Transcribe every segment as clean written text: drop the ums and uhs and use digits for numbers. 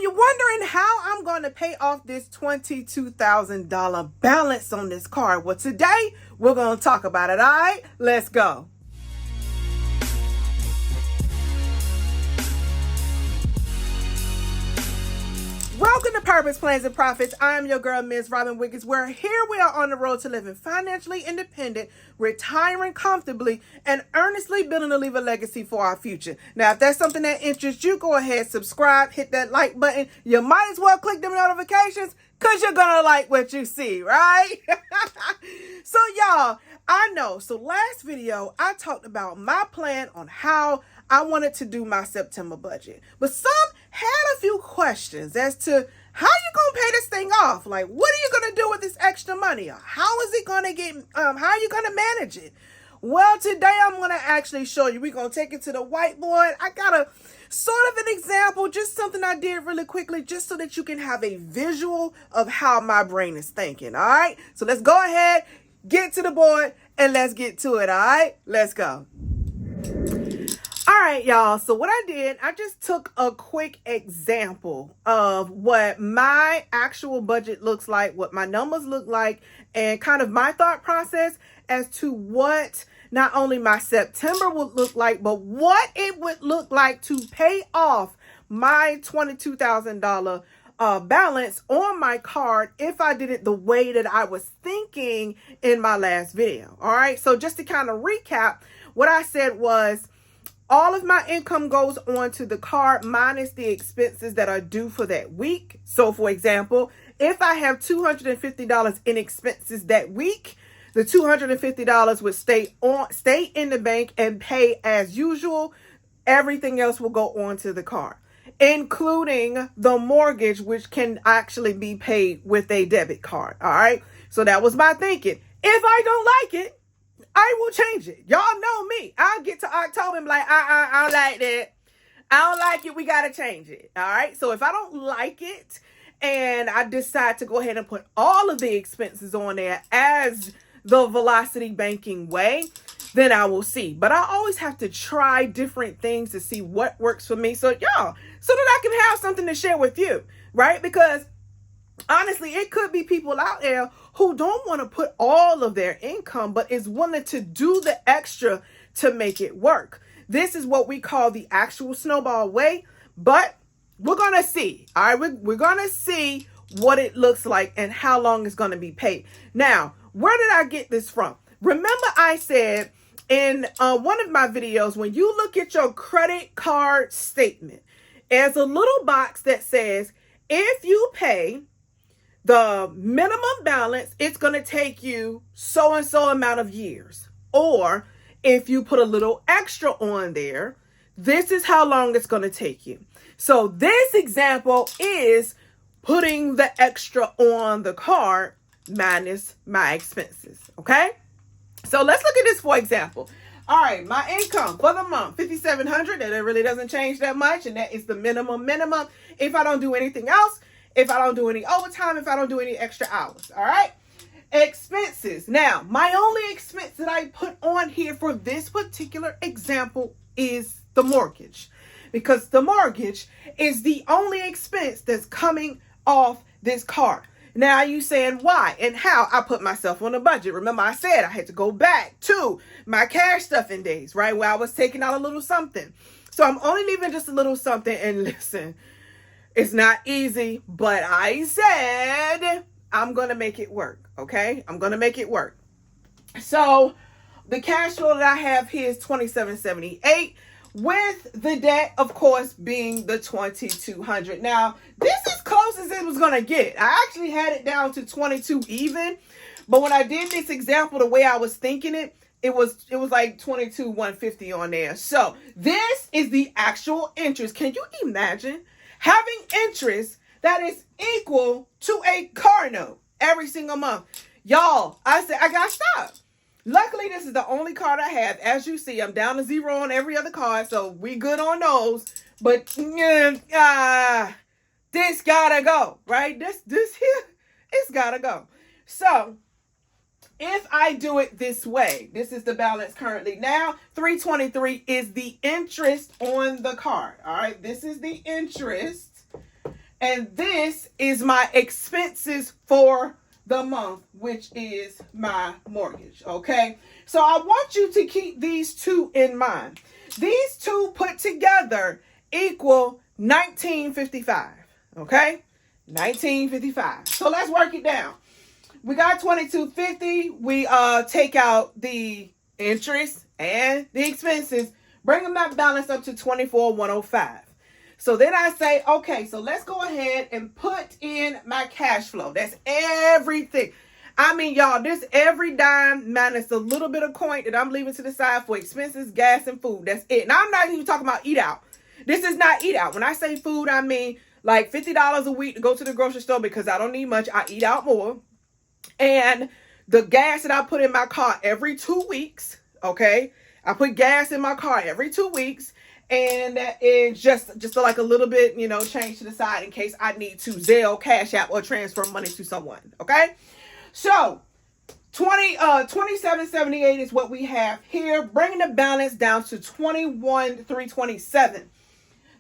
you're wondering how I'm going to pay off this $22,000 balance on this card. Well, today we're going to talk about it. All right, let's go. Welcome to Purpose, Plans, and Profits. I am your girl, Ms. Robin Wiggins, where here we are on the road to living financially independent, retiring comfortably, and earnestly building to leave a legacy for our future. Now, if that's something that interests you, go ahead, subscribe, hit that like button. You might as well click the notifications because you're going to like what you see, right? So, y'all, I know. So, last video, I talked about my plan on how I wanted to do my September budget. But some had a few questions as to how you gonna pay this thing off. Like, what are you gonna do with this extra money? Or how is it gonna get, how are you gonna manage it? Well, today I'm gonna actually show you. We're gonna take it to the whiteboard. I got a sort of an example, just something I did really quickly, just so that you can have a visual of how my brain is thinking. All right, so let's go ahead, get to the board, and let's get to it. All right, let's go. All right, y'all. So what I did, I just took a quick example of what my actual budget looks like, what my numbers look like, and kind of my thought process as to what not only my September would look like, but what it would look like to pay off my $22,000 balance on my card if I did it the way that I was thinking in my last video. All right. So just to kind of recap, what I said was, all of my income goes onto the card minus the expenses that are due for that week. So, for example, if I have $250 in expenses that week, the $250 would stay in the bank and pay as usual. Everything else will go onto the card, including the mortgage, which can actually be paid with a debit card. All right. So that was my thinking. If I don't like it, I will change it. Y'all know me. I'll get to October and be like, I don't like that. I don't like it. We got to change it. All right. So if I don't like it and I decide to go ahead and put all of the expenses on there as the velocity banking way, then I will see. But I always have to try different things to see what works for me. So y'all, so that I can have something to share with you, right? Because honestly, it could be people out there who don't want to put all of their income, but is willing to do the extra to make it work. This is what we call the actual snowball way, but we're going to see. All right, we're going to see what it looks like and how long it's going to be paid. Now, where did I get this from? Remember I said in one of my videos, when you look at your credit card statement, there's a little box that says, if you pay the minimum balance, it's going to take you so and so amount of years. Or if you put a little extra on there, this is how long it's going to take you. So this example is putting the extra on the card minus my expenses. Okay. So let's look at this for example. All right. My income for the month, $5,700. And it really doesn't change that much. And that is the minimum. If I don't do anything else, if I don't do any overtime, if I don't do any extra hours. All right. Expenses. Now, my only expense that I put on here for this particular example is the mortgage, because the mortgage is the only expense that's coming off this card. Now, you saying why and how? I put myself on a budget. Remember, I said I had to go back to my cash stuffing days, right? Where I was taking out a little something. So I'm only leaving just a little something. And listen, it's not easy, but I said I'm going to make it work, okay? I'm going to make it work. So the cash flow that I have here is $2,778, with the debt, of course, being the $2,200. Now, this is close as it was going to get. I actually had it down to 22 even, but when I did this example, the way I was thinking it was like 22,150 on there. So this is the actual interest. Can you imagine having interest that is equal to a car note every single month? Y'all, I said, I got to stop. Luckily, this is the only card I have. As you see, I'm down to zero on every other card, so we good on those. But this gotta go, right? This here, it's gotta go. So if I do it this way, this is the balance currently. Now, $323 is the interest on the card. All right, this is the interest And this is my expenses for the month, which is my mortgage. Okay. So I want you to keep these two in mind. These two put together equal $19.55. Okay. $19.55. So let's work it down. We got $22.50. We take out the interest and the expenses, bring that balance up to $24,105. So then I say, okay, so let's go ahead and put in my cash flow. That's everything. I mean, y'all, this every dime minus a little bit of coin that I'm leaving to the side for expenses, gas, and food. That's it. Now, I'm not even talking about eat out. This is not eat out. When I say food, I mean like $50 a week to go to the grocery store because I don't need much. I eat out more. And the gas that I put in my car every 2 weeks, okay? I put gas in my car every 2 weeks. And that is just like a little bit, change to the side in case I need to Zelle, Cash App, or transfer money to someone. Okay. So 2778 is what we have here, bringing the balance down to 21,327.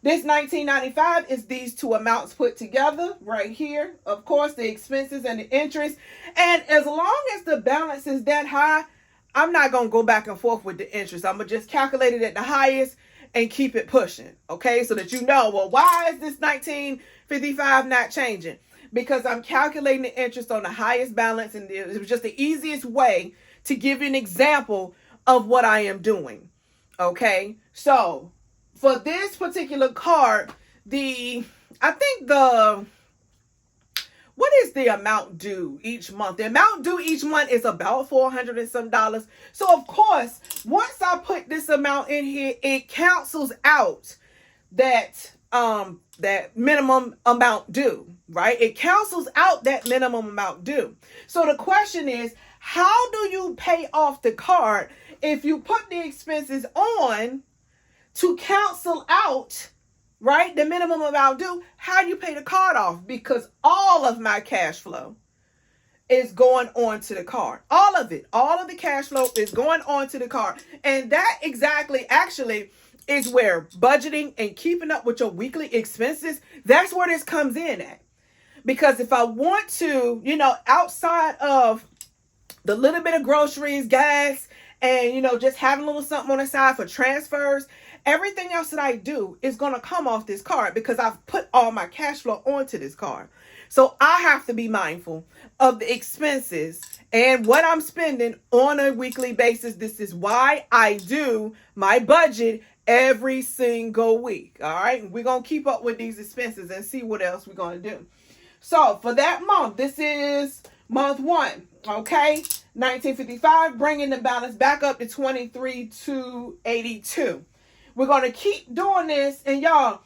This 1995 is these two amounts put together right here. Of course, the expenses and the interest. And as long as the balance is that high, I'm not going to go back and forth with the interest. I'm going to just calculate it at the highest and keep it pushing, okay? So that you know, well, why is this 1955 not changing? Because I'm calculating the interest on the highest balance, and it was just the easiest way to give you an example of what I am doing, okay? So for this particular card, what is the amount due each month? The amount due each month is about $400 and some dollars. So of course, once I put this amount in here, it cancels out that minimum amount due, right? It cancels out that minimum amount due. So the question is, how do you pay off the card if you put the expenses on to cancel out, right, the minimum amount due? How do you pay the card off? Because all of my cash flow is going on to the card. All of it. All of the cash flow is going on to the card. And that actually is where budgeting and keeping up with your weekly expenses, that's where this comes in at. Because if I want to, outside of the little bit of groceries, gas, and, just having a little something on the side for transfers, everything else that I do is going to come off this card because I've put all my cash flow onto this card. So I have to be mindful of the expenses and what I'm spending on a weekly basis. This is why I do my budget every single week. All right. We're going to keep up with these expenses and see what else we're going to do. So for that month, this is month 1. Okay. 1955, bringing the balance back up to 23,282. We're going to keep doing this. And y'all,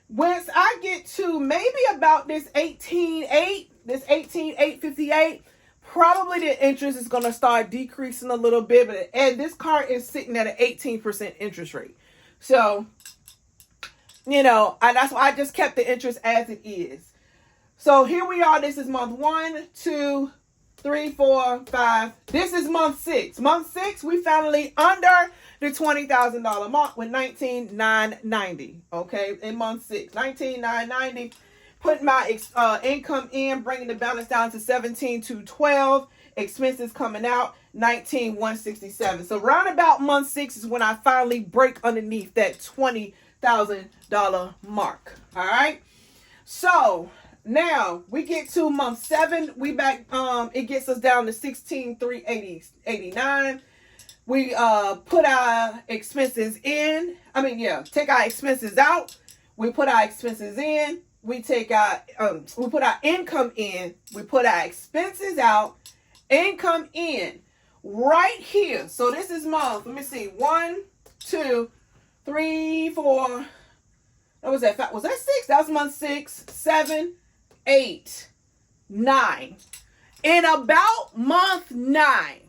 once I get to maybe about this 18,858, probably the interest is going to start decreasing a little bit. And this card is sitting at an 18% interest rate. So, that's why I just kept the interest as it is. So here we are. This is month 1, 2, 3, 4, 5. This is month 6. Month 6, we finally under the $20,000 mark with $19,990. Okay, in month 6, $19,990. Putting my income in, bringing the balance down to $17,212. Expenses coming out $19,167. So round about month 6 is when I finally break underneath that $20,000 mark. All right. So now we get to month 7. We back. It gets us down to $16,389. We put our expenses in. Take our expenses out. We put our expenses in. We put our income in. We put our expenses out. Income in right here. So this is month. Let me see. 1, 2, 3, 4. What was that? Was that 6? That was month 6, 7, 8, 9. In about month 9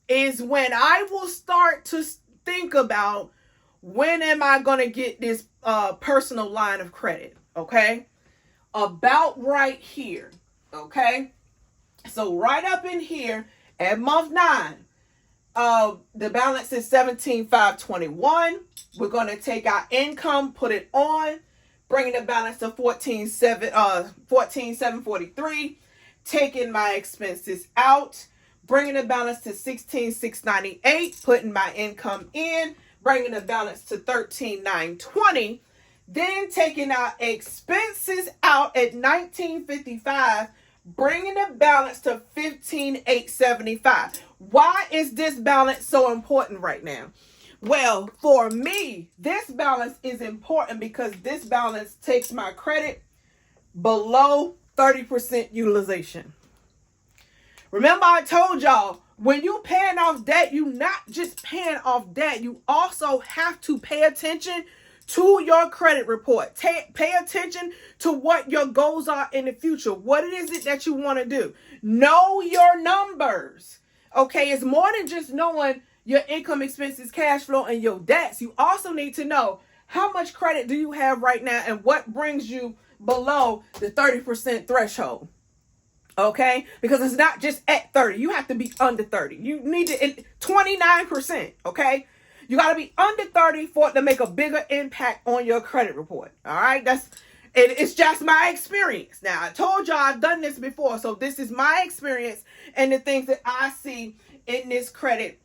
is when I will start to think about when am I going to get this personal line of credit. Okay. About right here. Okay. So right up in here at month 9, the balance is $17,521. We're going to take our income, put it on, bringing the balance to 14,743, taking my expenses out, bringing the balance to 16,698, putting my income in, bringing the balance to 13,920, then taking our expenses out at 1955, bringing the balance to 15,875. Why is this balance so important right now? Well, for me, this balance is important because this balance takes my credit below 30% utilization. Remember, I told y'all, when you paying off debt, you not just paying off debt, you also have to pay attention to your credit report. Pay attention to what your goals are in the future. What is it that you want to do? Know your numbers. Okay, it's more than just knowing your income, expenses, cash flow, and your debts. You also need to know how much credit do you have right now and what brings you below the 30% threshold. Okay, because it's not just at 30. You have to be under 30. You need to 29%. Okay, you got to be under 30 for it to make a bigger impact on your credit report. All right, it's just my experience. Now, I told y'all I've done this before, so this is my experience and the things that I see in this credit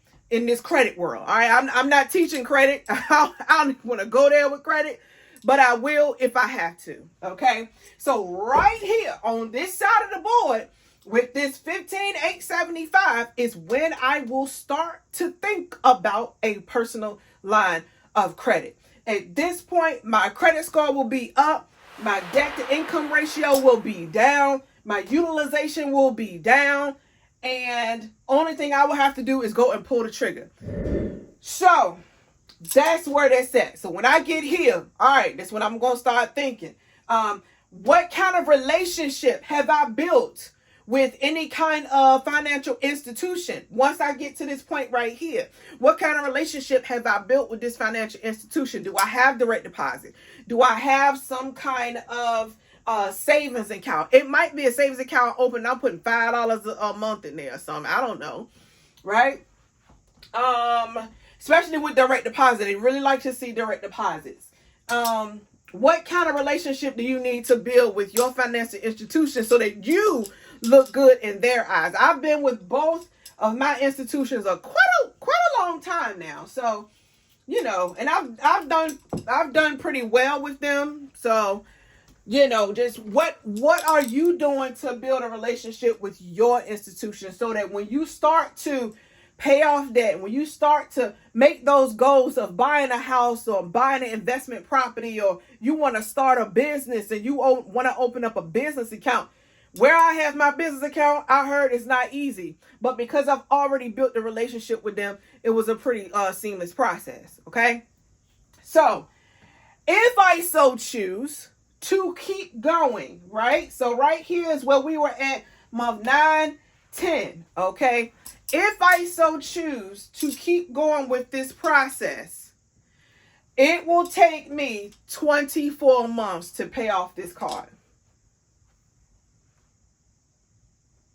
world. All right, I'm not teaching credit. I don't want to go there with credit, but I will if I have to. Okay, so right here on this side of the board with this 15,875 is when I will start to think about a personal line of credit. At this point, my credit score will be up, my debt to income ratio will be down, my utilization will be down, and only thing I will have to do is go and pull the trigger. So that's where that's at. So when I get here, all right, that's when I'm going to start thinking. What kind of relationship have I built with any kind of financial institution? Once I get to this point right here, what kind of relationship have I built with this financial institution? Do I have direct deposit? Do I have some kind of savings account? It might be a savings account open. I'm putting $5 a month in there or something. I don't know. Right? Especially with direct deposit. They really like to see direct deposits. What kind of relationship do you need to build with your financial institution so that you look good in their eyes? I've been with both of my institutions quite a long time now. So, and I've done pretty well with them. So, just what are you doing to build a relationship with your institution so that when you start to pay off debt, when you start to make those goals of buying a house or buying an investment property, or you want to start a business and you want to open up a business account, where I have my business account, I heard it's not easy. But because I've already built the relationship with them, it was a pretty seamless process. Okay. So if I so choose to keep going, right? So right here is where we were at month 9, 10. Okay. If I so choose to keep going with this process, it will take me 24 months to pay off this card.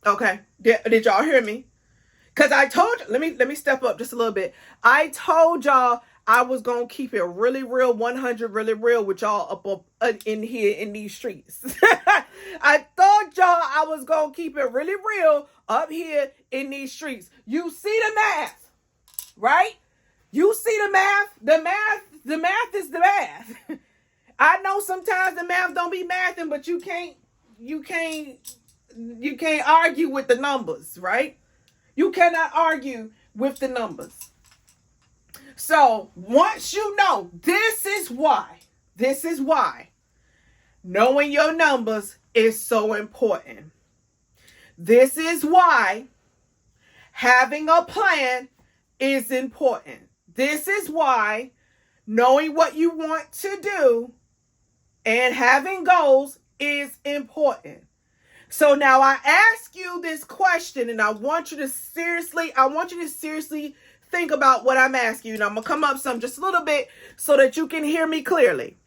Okay. Did y'all hear me? Because I told you, let me step up just a little bit. I told y'all I was going to keep it really real, 100 really real with y'all up in here in these streets. I told y'all I was going to keep it really real up here in these streets. You see the math, right? You see the math. The math is the math. I know sometimes the math don't be mathing, but you can't argue with the numbers, right? You cannot argue with the numbers. So once you know, this is why knowing your numbers is so important. This is why having a plan is important. This is why knowing what you want to do and having goals is important. So now I ask you this question, and I want you to seriously think about what I'm asking you. And I'm going to come up some just a little bit so that you can hear me clearly.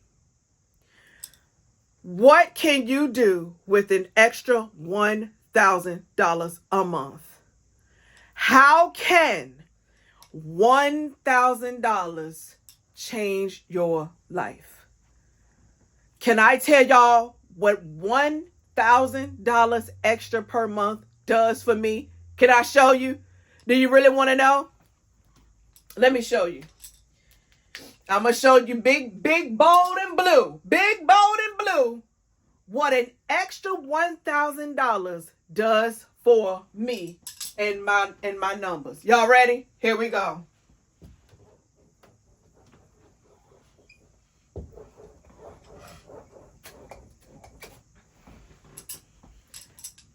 What can you do with an extra $1,000 a month? How can $1,000 change your life? Can I tell y'all what $1,000 extra per month does for me? Can I show you? Do you really want to know? Let me show you. I'm going to show you big, bold, and blue. Big, bold, and blue. What an extra $1,000 does for me and my numbers. Y'all ready? Here we go.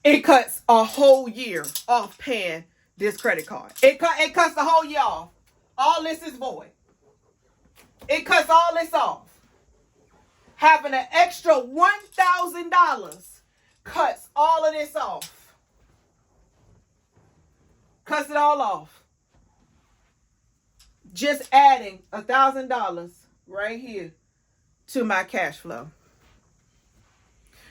It cuts a whole year off paying this credit card. It cuts the whole year off. All this is void. It cuts all this off. Having an extra $1,000 cuts all of this off. Cuts it all off. Just adding $1,000 right here to my cash flow.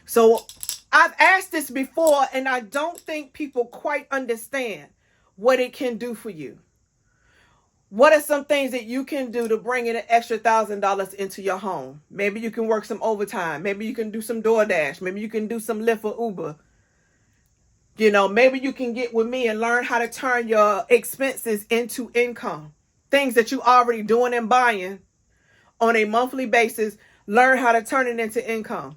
So I've asked this before, and I don't think people quite understand what it can do for you. What are some things that you can do to bring in an extra $1,000 into your home? Maybe you can work some overtime. Maybe you can do some DoorDash. Maybe you can do some Lyft or Uber. You know, maybe you can get with me and learn how to turn your expenses into income. Things that you already doing and buying on a monthly basis, learn how to turn it into income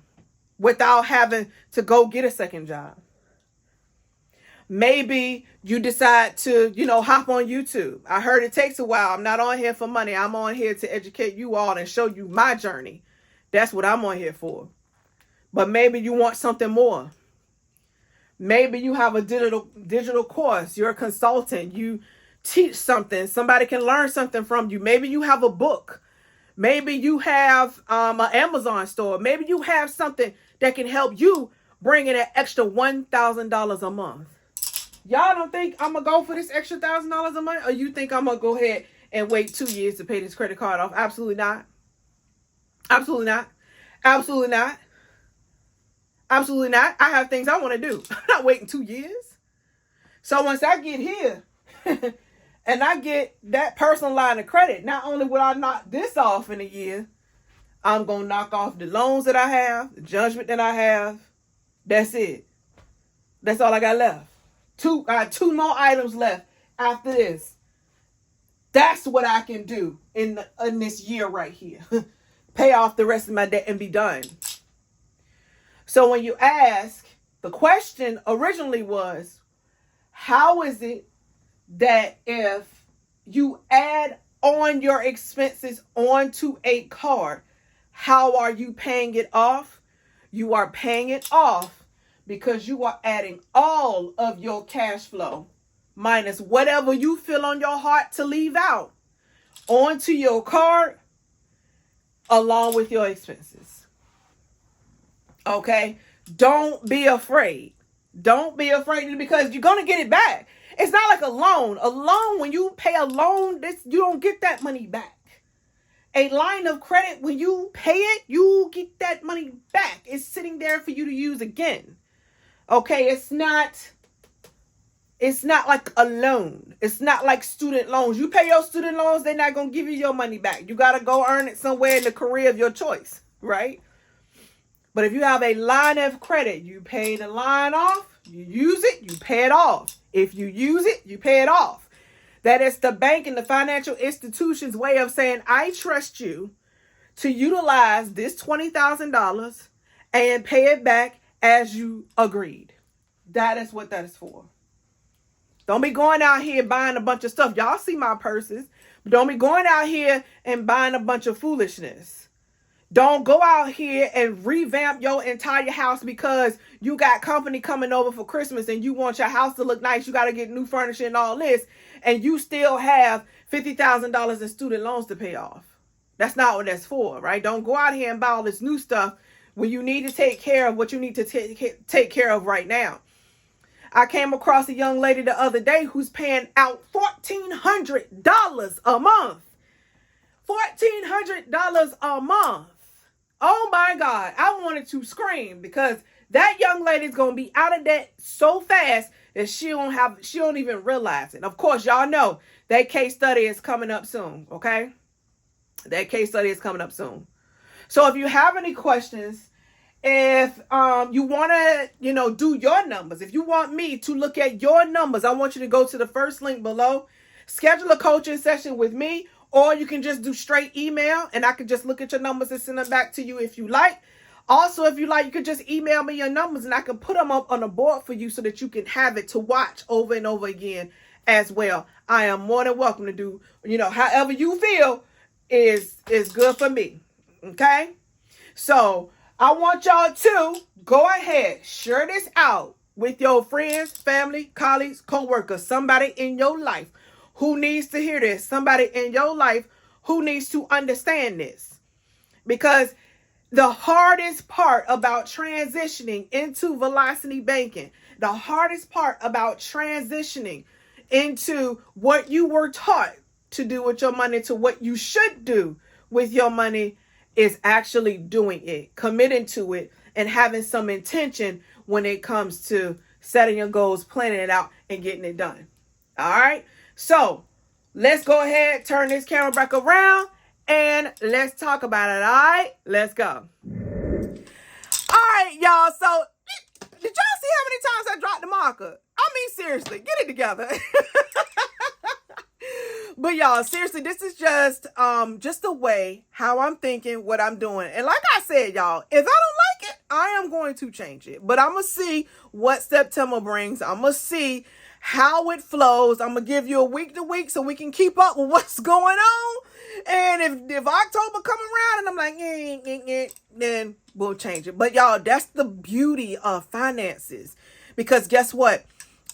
without having to go get a second job. Maybe you decide to, hop on YouTube. I heard it takes a while. I'm not on here for money. I'm on here to educate you all and show you my journey. That's what I'm on here for. But maybe you want something more. Maybe you have a digital course. You're a consultant. You teach something. Somebody can learn something from you. Maybe you have a book. Maybe you have an Amazon store. Maybe you have something that can help you bring in an extra $1,000 a month. Y'all don't think I'm going to go for this extra $1,000 a month? Or you think I'm going to go ahead and wait 2 years to pay this credit card off? Absolutely not. Absolutely not. Absolutely not. Absolutely not. I have things I want to do. I'm not waiting 2 years. So once I get here and I get that personal line of credit, not only will I knock this off in a year, I'm going to knock off the loans that I have, the judgment that I have. That's it. That's all I got left. I got 2 more items left after this. That's what I can do in this year right here. Pay off the rest of my debt and be done. So when you ask, the question originally was, how is it that if you add on your expenses onto a card, how are you paying it off? You are paying it off because you are adding all of your cash flow minus whatever you feel on your heart to leave out onto your card along with your expenses. Okay? Don't be afraid. Don't be afraid because you're going to get it back. It's not like a loan. A loan, when you pay a loan, you don't get that money back. A line of credit, when you pay it, you get that money back. It's sitting there for you to use again. Okay, it's not like a loan. It's not like student loans. You pay your student loans, they're not going to give you your money back. You got to go earn it somewhere in the career of your choice, right? But if you have a line of credit, you pay the line off, you use it, you pay it off. If you use it, you pay it off. That is the bank and the financial institution's way of saying, I trust you to utilize this $20,000 and pay it back as you agreed. That is what that is for. Don't be going out here buying a bunch of stuff. Y'all see my purses. But don't be going out here and buying a bunch of foolishness. Don't go out here and revamp your entire house because you got company coming over for Christmas and you want your house to look nice. You got to get new furniture and all this. And you still have $50,000 in student loans to pay off. That's not what that's for, right? Don't go out here and buy all this new stuff when you need to take care of what you need to take care of right now. I came across a young lady the other day who's paying out $1,400 a month. $1,400 a month. Oh my God. I wanted to scream because that young lady's going to be out of debt so fast that she don't even realize it. Of course, y'all know that case study is coming up soon. Okay. That case study is coming up soon. So if you have any questions, if you want to, do your numbers, if you want me to look at your numbers, I want you to go to the first link below, schedule a coaching session with me, or you can just do straight email and I can just look at your numbers and send them back to you if you like. Also, if you like, you could just email me your numbers and I can put them up on a board for you so that you can have it to watch over and over again as well. I am more than welcome to do, however you feel is good for me. Okay? So I want y'all to go ahead, share this out with your friends, family, colleagues, co-workers, somebody in your life who needs to hear this, somebody in your life who needs to understand this. Because the hardest part about transitioning into velocity banking, the hardest part about transitioning into what you were taught to do with your money to what you should do with your money is actually doing it, committing to it, and having some intention when it comes to setting your goals, planning it out, and getting it done. All right? So let's go ahead, turn this camera back around, and let's talk about it. All right? Let's go. All right, y'all. So did y'all see how many times I dropped the marker? I mean, seriously, get it together. But y'all, seriously, this is just the way how I'm thinking, what I'm doing. And like I said, y'all, if I don't like it, I am going to change it. But I'm going to see what September brings. I'm going to see how it flows. I'm going to give you a week to week so we can keep up with what's going on. And if October come around and I'm like, then we'll change it. But y'all, that's the beauty of finances. Because guess what?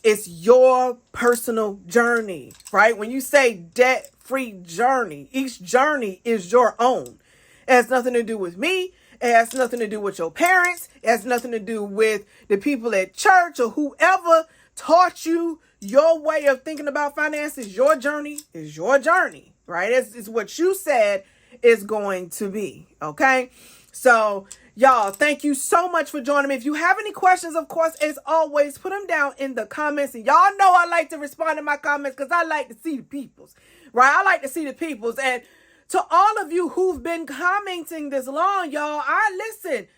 It's your personal journey, right? When you say debt-free journey, each journey is your own. It has nothing to do with me. It has nothing to do with your parents. It has nothing to do with the people at church or whoever taught you your way of thinking about finances. Your journey is your journey, right? It's what you said is going to be, okay? So, y'all, thank you so much for joining me. If you have any questions, of course, as always, put them down in the comments. And y'all know I like to respond to my comments because I like to see the peoples, right? I like to see the peoples. And to all of you who've been commenting this long, y'all, listen.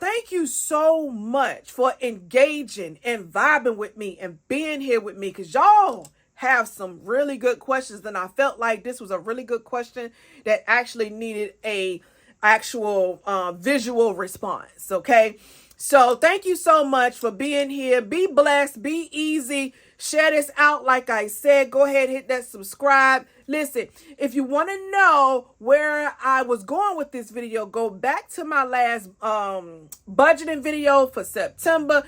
Thank you so much for engaging and vibing with me and being here with me because y'all have some really good questions. And I felt like this was a really good question that actually needed a actual visual response. Okay. So thank you so much for being here. Be blessed. Be easy. Share this out. Like I said, go ahead, hit that subscribe. Listen, if you want to know where I was going with this video, go back to my last budgeting video for September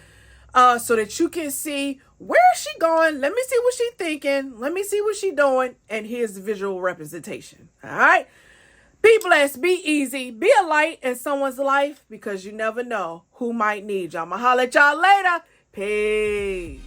so that you can see where is she going. Let me see what she's thinking. Let me see what she's doing. And here's the visual representation. All right. Be blessed, be easy, be a light in someone's life because you never know who might need you. I'm going to holler at y'all later. Peace.